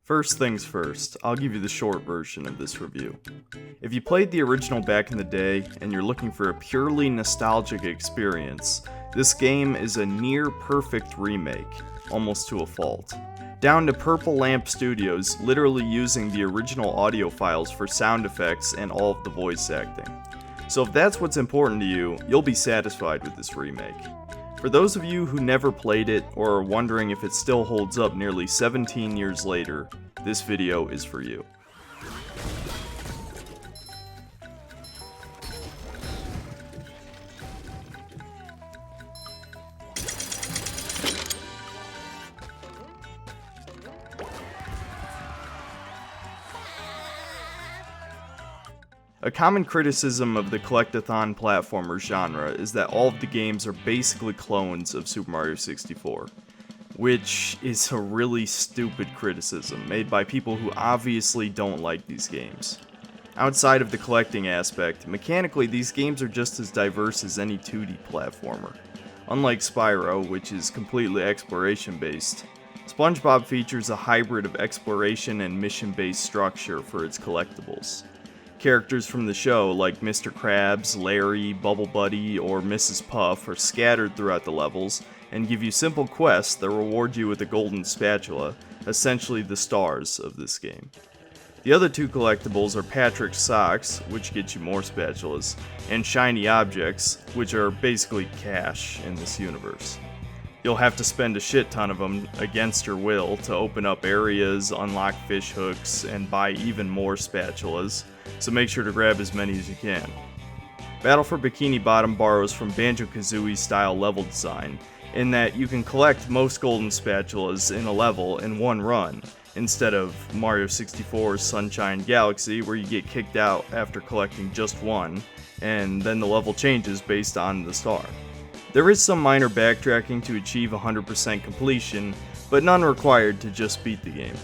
First things first, I'll give you the short version of this review. If you played the original back in the day and you're looking for a purely nostalgic experience, this game is a near perfect remake, almost to a fault. Down to Purple Lamp Studios literally using the original audio files for sound effects and all of the voice acting. So if that's what's important to you, you'll be satisfied with this remake. For those of you who never played it or are wondering if it still holds up nearly 17 years later, this video is for you. A common criticism of the collectathon platformer genre is that all of the games are basically clones of Super Mario 64, which is a really stupid criticism made by people who obviously don't like these games. Outside of the collecting aspect, mechanically these games are just as diverse as any 2D platformer. Unlike Spyro, which is completely exploration based, Spongebob features a hybrid of exploration and mission based structure for its collectibles. Characters from the show like Mr. Krabs, Larry, Bubble Buddy, or Mrs. Puff are scattered throughout the levels and give you simple quests that reward you with a golden spatula, essentially the stars of this game. The other two collectibles are Patrick's socks, which get you more spatulas, and shiny objects, which are basically cash in this universe. You'll have to spend a shit ton of them against your will to open up areas, unlock fish hooks, and buy even more spatulas, so make sure to grab as many as you can. Battle for Bikini Bottom borrows from Banjo-Kazooie style level design, in that you can collect most golden spatulas in a level in one run, instead of Mario 64's Sunshine Galaxy where you get kicked out after collecting just one, and then the level changes based on the star. There is some minor backtracking to achieve 100% completion, but none required to just beat the game.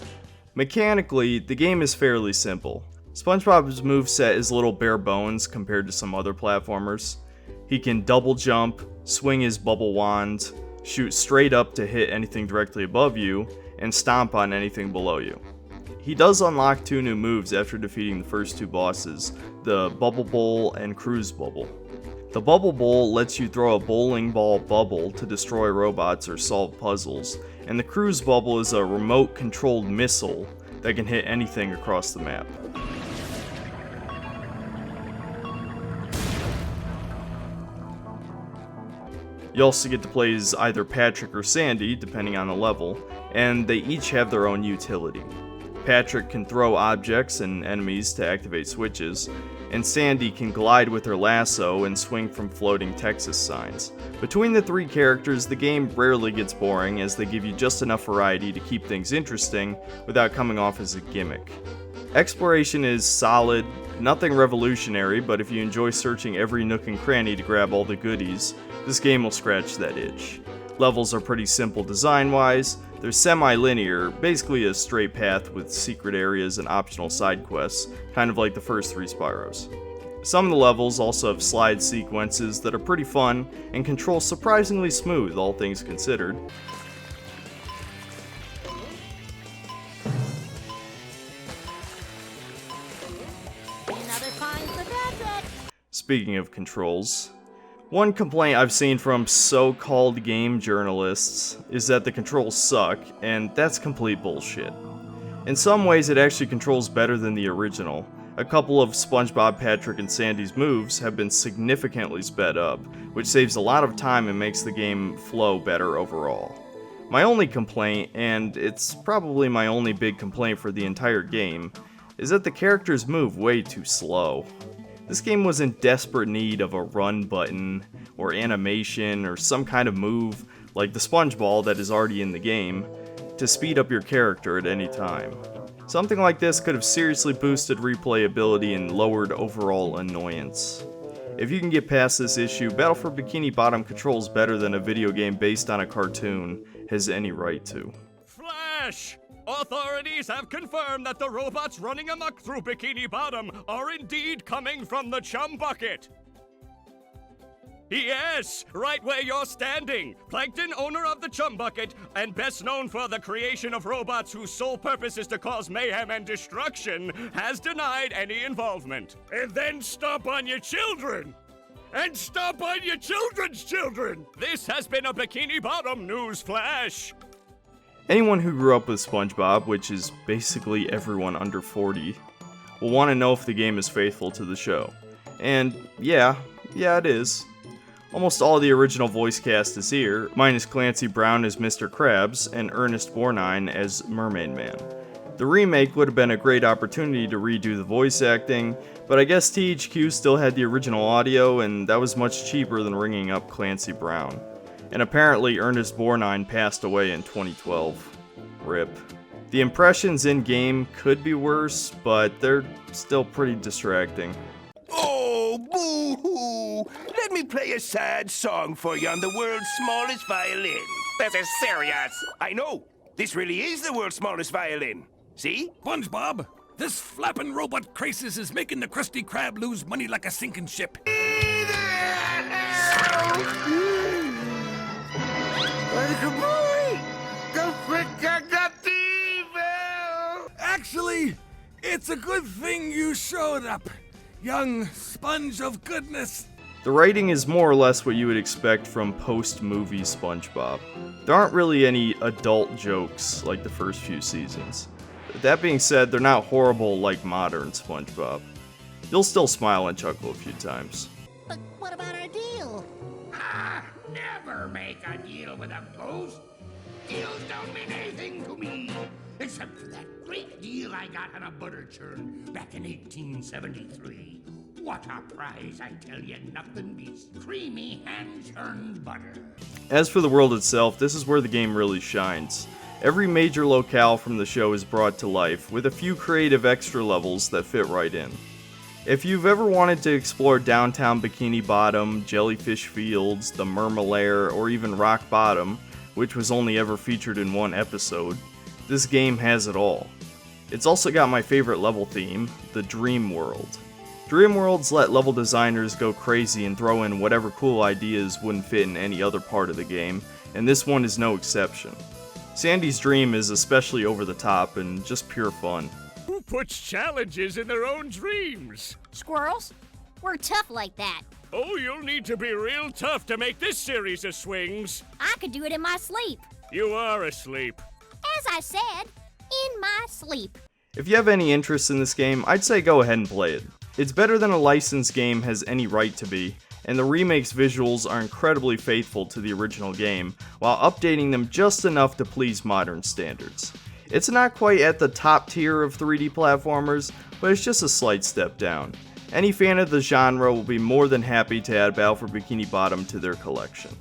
Mechanically, the game is fairly simple. SpongeBob's moveset is a little bare bones compared to some other platformers. He can double jump, swing his bubble wand, shoot straight up to hit anything directly above you, and stomp on anything below you. He does unlock two new moves after defeating the first two bosses, the Bubble Bowl and Cruise Bubble. The Bubble Bowl lets you throw a bowling ball bubble to destroy robots or solve puzzles, and the Cruise Bubble is a remote-controlled missile that can hit anything across the map. You also get to play as either Patrick or Sandy, depending on the level, and they each have their own utility. Patrick can throw objects and enemies to activate switches, and Sandy can glide with her lasso and swing from floating Texas signs. Between the three characters, the game rarely gets boring as they give you just enough variety to keep things interesting without coming off as a gimmick. Exploration is solid, nothing revolutionary, but if you enjoy searching every nook and cranny to grab all the goodies, this game will scratch that itch. Levels are pretty simple design-wise. They're semi-linear, basically a straight path with secret areas and optional side quests, kind of like the first three Spyros. Some of the levels also have slide sequences that are pretty fun and control surprisingly smooth, all things considered. Another find for Patrick. Speaking of controls, one complaint I've seen from so-called game journalists is that the controls suck, and that's complete bullshit. In some ways it actually controls better than the original. A couple of SpongeBob, Patrick, and Sandy's moves have been significantly sped up, which saves a lot of time and makes the game flow better overall. My only complaint, and it's probably my only big complaint for the entire game, is that the characters move way too slow. This game was in desperate need of a run button, or animation, or some kind of move, like the sponge ball that is already in the game, to speed up your character at any time. Something like this could have seriously boosted replayability and lowered overall annoyance. If you can get past this issue, Battle for Bikini Bottom controls better than a video game based on a cartoon has any right to. Flash! Authorities have confirmed that the robots running amok through Bikini Bottom are indeed coming from the chum bucket. Yes, right where you're standing. Plankton, owner of the Chum Bucket, and best known for the creation of robots whose sole purpose is to cause mayhem and destruction, has denied any involvement. And then stomp on your children! And stomp on your children's children! This has been a Bikini Bottom news flash. Anyone who grew up with SpongeBob, which is basically everyone under 40, will want to know if the game is faithful to the show. And yeah, it is. Almost all the original voice cast is here, minus Clancy Brown as Mr. Krabs and Ernest Borgnine as Mermaid Man. The remake would have been a great opportunity to redo the voice acting, but I guess THQ still had the original audio, and that was much cheaper than ringing up Clancy Brown. And apparently Ernest Borgnine passed away in 2012. RIP. The impressions in-game could be worse, but they're still pretty distracting. Oh, boo-hoo! Let me play a sad song for you on the world's smallest violin. This is serious. I know. This really is the world's smallest violin. See? SpongeBob, this flapping robot crisis is making the Krusty Krab lose money like a sinking ship. Actually, it's a good thing you showed up, young sponge of goodness. The writing is more or less what you would expect from post-movie SpongeBob. There aren't really any adult jokes like the first few seasons. That being said, they're not horrible like modern SpongeBob. You'll still smile and chuckle a few times. But what about our deal? Never make a deal with a ghost. Deals don't mean anything to me, except for that great deal I got on a butter churn back in 1873. What a prize, I tell you, nothing beats creamy hand-churned butter. As for the world itself, this is where the game really shines. Every major locale from the show is brought to life, with a few creative extra levels that fit right in. If you've ever wanted to explore downtown Bikini Bottom, Jellyfish Fields, the Mermalair, or even Rock Bottom, which was only ever featured in one episode, this game has it all. It's also got my favorite level theme, the Dream World. Dream Worlds let level designers go crazy and throw in whatever cool ideas wouldn't fit in any other part of the game, and this one is no exception. Sandy's dream is especially over the top and just pure fun. Who puts challenges in their own dreams? Squirrels? We're tough like that. Oh, you'll need to be real tough to make this series of swings. I could do it in my sleep. You are asleep. As I said, in my sleep. If you have any interest in this game, I'd say go ahead and play it. It's better than a licensed game has any right to be, and the remake's visuals are incredibly faithful to the original game, while updating them just enough to please modern standards. It's not quite at the top tier of 3D platformers, but it's just a slight step down. Any fan of the genre will be more than happy to add Battle for Bikini Bottom to their collection.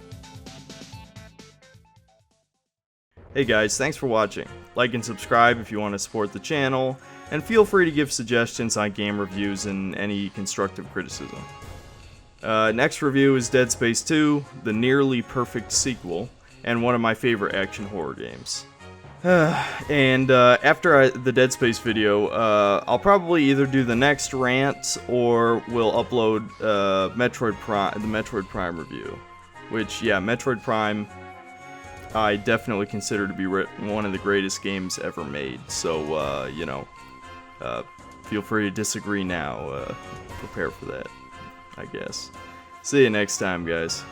Hey guys, thanks for watching. Like and subscribe if you want to support the channel, and feel free to give suggestions on game reviews and any constructive criticism. Next review is Dead Space 2, the nearly perfect sequel, and one of my favorite action horror games. After the Dead Space video, I'll probably either do the next rant or we'll upload the Metroid Prime review. Which, yeah, Metroid Prime, I definitely consider to be one of the greatest games ever made. So, feel free to disagree now. Prepare for that, I guess. See you next time, guys.